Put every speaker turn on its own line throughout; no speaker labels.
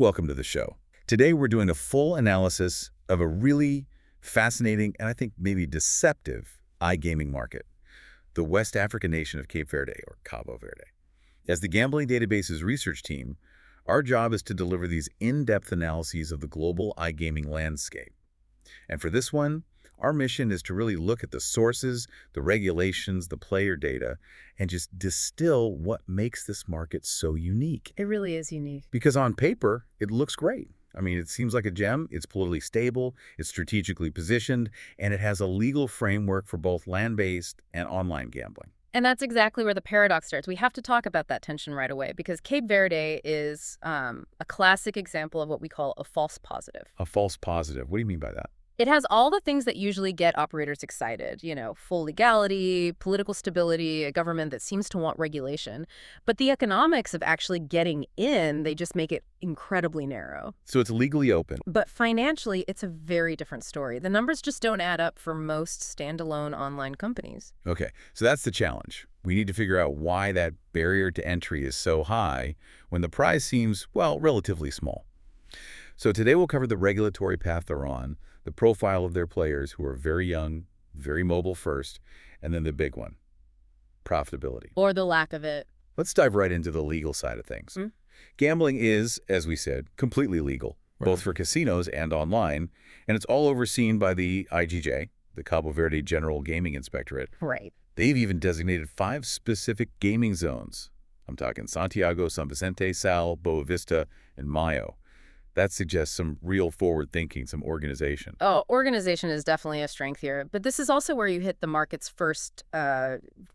Welcome to the show. Today we're doing a full analysis of a really fascinating and I think maybe deceptive iGaming market, the West African nation of Cape Verde, or Cabo Verde. As the Gambling Databases research team, our job is to deliver these in-depth analyses of the global iGaming landscape. And for this one, our mission is to really look at the sources, the regulations, the player data, and just distill what makes this market so unique.
It really is unique.
Because on paper, it looks great. I mean, it seems like a gem. It's politically stable, it's strategically positioned, and it has a legal framework for both land-based and online gambling.
And that's exactly where the paradox starts. We have to talk about that tension right away because Cape Verde is a classic example of what we call a false positive.
A false positive. What do you mean by that?
It has all the things that usually get operators excited, full legality, political stability, a government that seems to want regulation. But the economics of actually getting in, they just make it incredibly narrow.
So it's legally open.
But financially, it's a very different story. The numbers just don't add up for most standalone online companies.
Okay, so that's the challenge. We need to figure out why that barrier to entry is so high when the prize seems, well, relatively small. So today we'll cover the regulatory path they're on, the profile of their players who are very young, very mobile first, and then the big one, profitability.
Or the lack of it.
Let's dive right into the legal side of things. Gambling is, as we said, completely legal, both for casinos and online, and it's all overseen by the IGJ, the Cabo Verde General Gaming Inspectorate.
Right.
They've even designated 5 specific gaming zones. I'm talking Santiago, San Vicente, Sal, Boa Vista, and Mayo. That suggests some real forward thinking, some organization.
Oh, organization is definitely a strength here. But this is also where you hit the market's first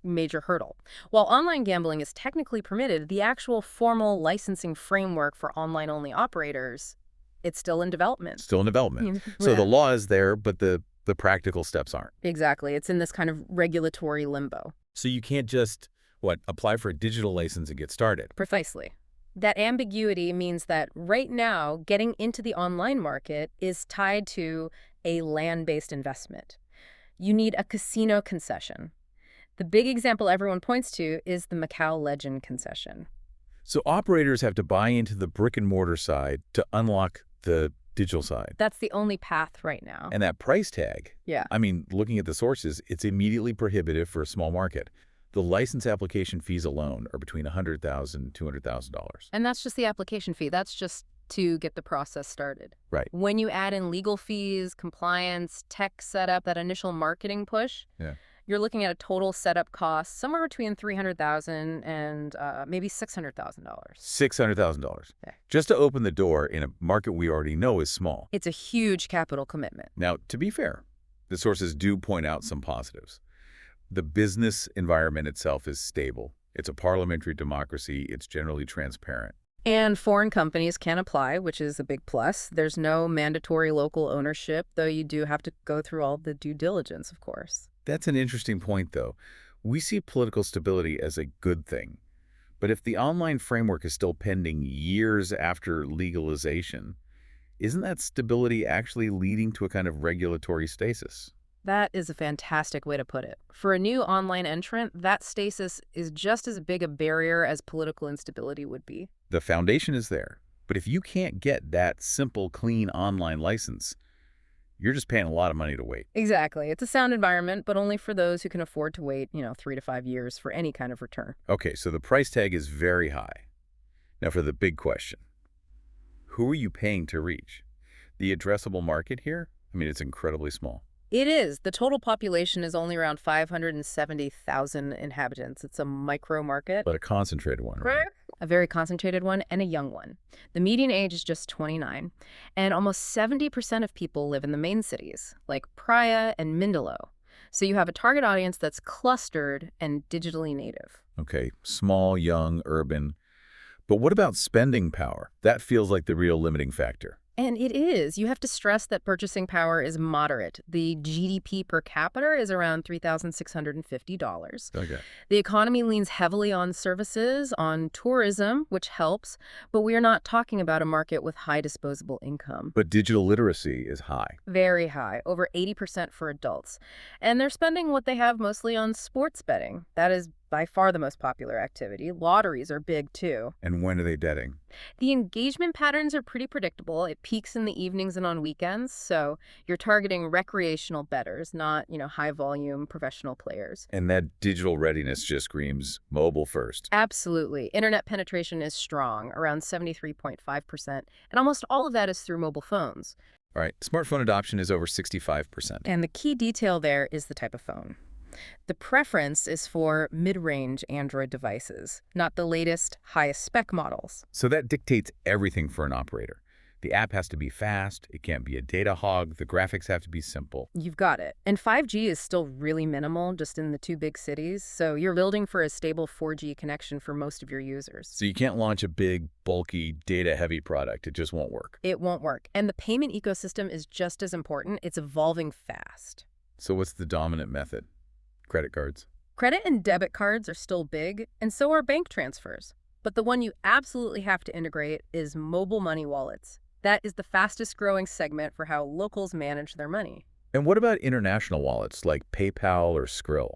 major hurdle. While online gambling is technically permitted, the actual formal licensing framework for online-only operators, it's still in development.
Still in development. So the law is there, but the practical steps aren't.
Exactly. It's in this kind of regulatory limbo.
So you can't just, apply for a digital license and get started.
Precisely. That ambiguity means that right now, getting into the online market is tied to a land-based investment. You need a casino concession. The big example everyone points to is the Macau Legend concession.
So operators have to buy into the brick-and-mortar side to unlock the digital side.
That's the only path right now.
And that price tag, I mean, looking at the sources, it's immediately prohibitive for a small market. The license application fees alone are between $100,000 and $200,000.
And that's just the application fee. That's just to get the process started.
Right.
When you add in legal fees, compliance, tech setup, that initial marketing push, you're looking at a total setup cost somewhere between $300,000 and maybe $600,000.
$600,000. Just to open the door in a market we already know is small.
It's a huge capital commitment.
Now, to be fair, the sources do point out some positives. The business environment itself is stable. It's a parliamentary democracy. It's generally transparent.
And foreign companies can apply, which is a big plus. There's no mandatory local ownership, though you do have to go through all the due diligence, of course.
That's an interesting point, though. We see political stability as a good thing. But if the online framework is still pending years after legalization, isn't that stability actually leading to a kind of regulatory stasis?
That is a fantastic way to put it. For a new online entrant, that stasis is just as big a barrier as political instability would be.
The foundation is there, but if you can't get that simple, clean online license, you're just paying a lot of money to wait.
Exactly. It's a sound environment, but only for those who can afford to wait, 3 to 5 years for any kind of return.
Okay, so the price tag is very high. Now for the big question. Who are you paying to reach? The addressable market here? I mean, it's incredibly small.
It is. The total population is only around 570,000 inhabitants. It's a micro market.
But a concentrated one, right?
A very concentrated one and a young one. The median age is just 29. And almost 70% of people live in the main cities, like Praia and Mindelo. So you have a target audience that's clustered and digitally native.
Okay, small, young, urban. But what about spending power? That feels like the real limiting factor.
And it is. You have to stress that purchasing power is moderate. The GDP per capita is around $3,650.
Okay.
The economy leans heavily on services, on tourism, which helps, but we are not talking about a market with high disposable income.
But digital literacy is high.
Very high, over 80% for adults. And they're spending what they have mostly on sports betting. That is by far the most popular activity. Lotteries are big, too.
And when are they deading?
The engagement patterns are pretty predictable. It peaks in the evenings and on weekends, so you're targeting recreational bettors, not, high-volume professional players.
And that digital readiness just screams mobile first.
Absolutely. Internet penetration is strong, around 73.5%, and almost all of that is through mobile phones.
All right, smartphone adoption is over 65%.
And the key detail there is the type of phone. The preference is for mid-range Android devices, not the latest, highest spec models.
So that dictates everything for an operator. The app has to be fast, it can't be a data hog, the graphics have to be simple.
You've got it. And 5G is still really minimal just in the two big cities, so you're building for a stable 4G connection for most of your users.
So you can't launch a big, bulky, data-heavy product. It just won't work.
It won't work. And the payment ecosystem is just as important. It's evolving fast.
So what's the dominant method? Credit cards.
Credit and debit cards are still big, and so are bank transfers. But the one you absolutely have to integrate is mobile money wallets. That is the fastest growing segment for how locals manage their money.
And what about international wallets like PayPal or Skrill?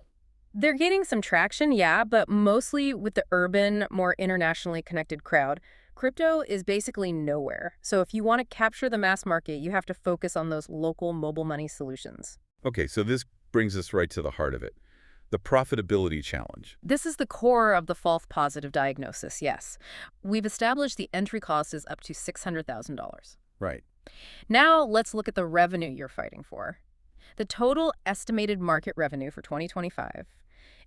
They're gaining some traction, yeah, but mostly with the urban, more internationally connected crowd. Crypto is basically nowhere. So if you want to capture the mass market, you have to focus on those local mobile money solutions.
Okay, so this brings us right to the heart of it. The profitability challenge.
This is the core of the false positive diagnosis, yes. We've established the entry cost is up to $600,000.
Right.
Now let's look at the revenue you're fighting for. The total estimated market revenue for 2025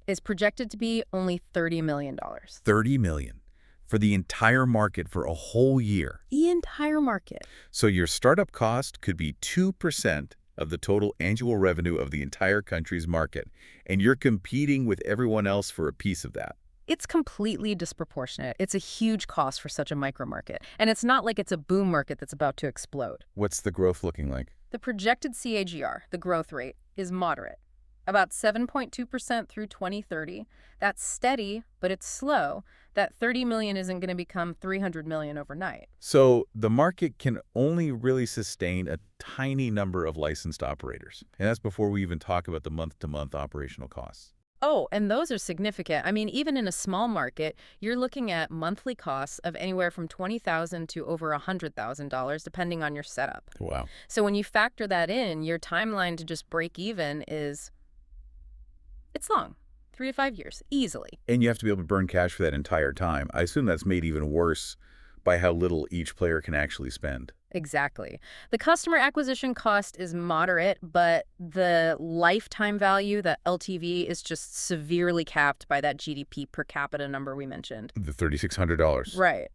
is projected to be only $30 million.
$30 million for the entire market for a whole year.
The entire market.
So your startup cost could be 2% of the total annual revenue of the entire country's market, and you're competing with everyone else for a piece of that.
It's completely disproportionate. It's a huge cost for such a micro market, and it's not like it's a boom market that's about to explode.
What's the growth looking like?
The projected CAGR, the growth rate, is moderate, about 7.2% through 2030. That's steady, but it's slow. That 30 million isn't going to become 300 million overnight.
So the market can only really sustain a tiny number of licensed operators. And that's before we even talk about the month-to-month operational costs.
Oh, and those are significant. I mean, even in a small market, you're looking at monthly costs of anywhere from $20,000 to over $100,000, depending on your setup.
Wow.
So when you factor that in, your timeline to just break even it's long. 3 to 5 years, easily.
And you have to be able to burn cash for that entire time. I assume that's made even worse by how little each player can actually spend.
Exactly. The customer acquisition cost is moderate, but the lifetime value, the LTV, is just severely capped by that GDP per capita number we mentioned.
The $3,600.
Right.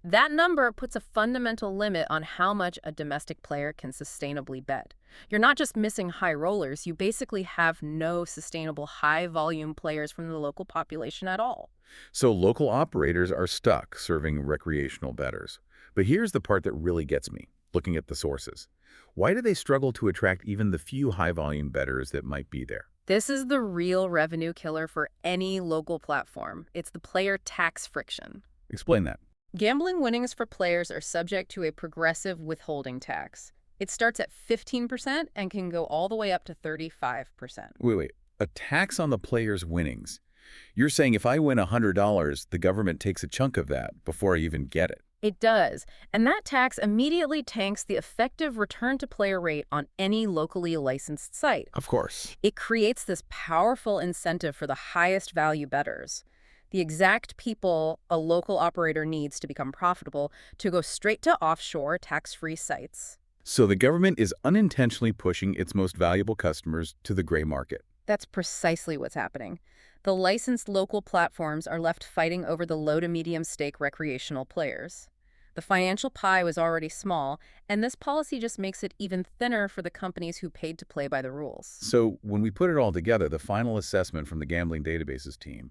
That number puts a fundamental limit on how much a domestic player can sustainably bet. You're not just missing high rollers, you basically have no sustainable high-volume players from the local population at all.
So local operators are stuck serving recreational bettors. But here's the part that really gets me, looking at the sources. Why do they struggle to attract even the few high-volume bettors that might be there?
This is the real revenue killer for any local platform. It's the player tax friction.
Explain that.
Gambling winnings for players are subject to a progressive withholding tax. It starts at 15% and can go all the way up to 35%.
Wait. A tax on the player's winnings. You're saying if I win $100, the government takes a chunk of that before I even get it.
It does. And that tax immediately tanks the effective return-to-player rate on any locally licensed site.
Of course.
It creates this powerful incentive for the highest value bettors. The exact people a local operator needs to become profitable to go straight to offshore tax-free sites.
So the government is unintentionally pushing its most valuable customers to the gray market.
That's precisely what's happening. The licensed local platforms are left fighting over the low to medium stake recreational players. The financial pie was already small, and this policy just makes it even thinner for the companies who paid to play by the rules.
So when we put it all together, the final assessment from the gambling databases team,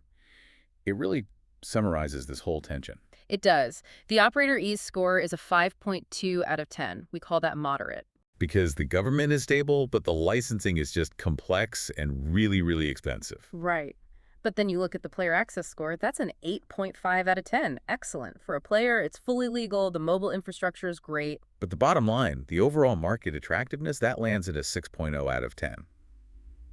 it really summarizes this whole tension.
It does. The operator ease score is a 5.2 out of 10. We call that moderate.
Because the government is stable, but the licensing is just complex and really, really expensive.
Right. But then you look at the player access score, that's an 8.5 out of 10. Excellent. For a player, it's fully legal, the mobile infrastructure is great.
But the bottom line, the overall market attractiveness, that lands at a 6.0 out of 10.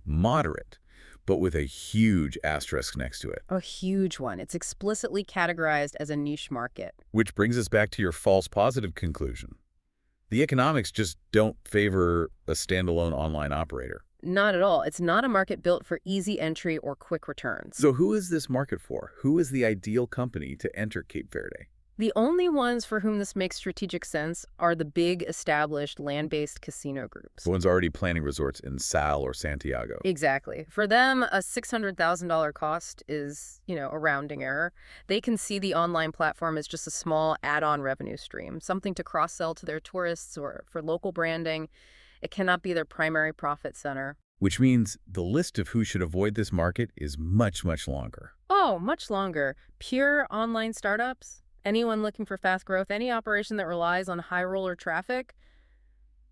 Moderate. but with a huge asterisk next to it.
A huge one. It's explicitly categorized as a niche market.
Which brings us back to your false positive conclusion. The economics just don't favor a standalone online operator.
Not at all. It's not a market built for easy entry or quick returns.
So who is this market for? Who is the ideal company to enter Cape Verde?
The only ones for whom this makes strategic sense are the big, established, land-based casino groups.
The ones already planning resorts in Sal or Santiago.
Exactly. For them, a $600,000 cost is, a rounding error. They can see the online platform as just a small add-on revenue stream, something to cross-sell to their tourists or for local branding. It cannot be their primary profit center.
Which means the list of who should avoid this market is much, much longer.
Oh, much longer. Pure online startups? Anyone looking for fast growth, any operation that relies on high roller traffic,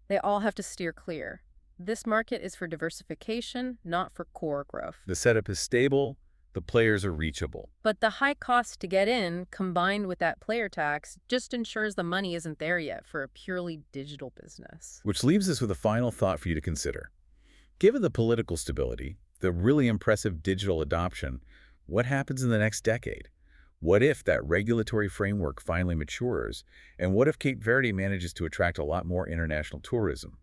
they all have to steer clear. This market is for diversification, not for core growth.
The setup is stable, the players are reachable.
But the high cost to get in, combined with that player tax, just ensures the money isn't there yet for a purely digital business.
Which leaves us with a final thought for you to consider. Given the political stability, the really impressive digital adoption, what happens in the next decade? What if that regulatory framework finally matures? And what if Cape Verde manages to attract a lot more international tourism?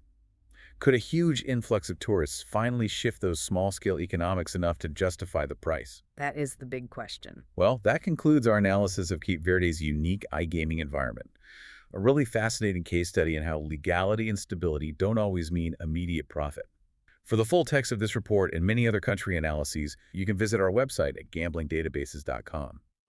Could a huge influx of tourists finally shift those small-scale economics enough to justify the price?
That is the big question.
Well, that concludes our analysis of Cape Verde's unique iGaming environment. A really fascinating case study in how legality and stability don't always mean immediate profit. For the full text of this report and many other country analyses, you can visit our website at gamblingdatabases.com.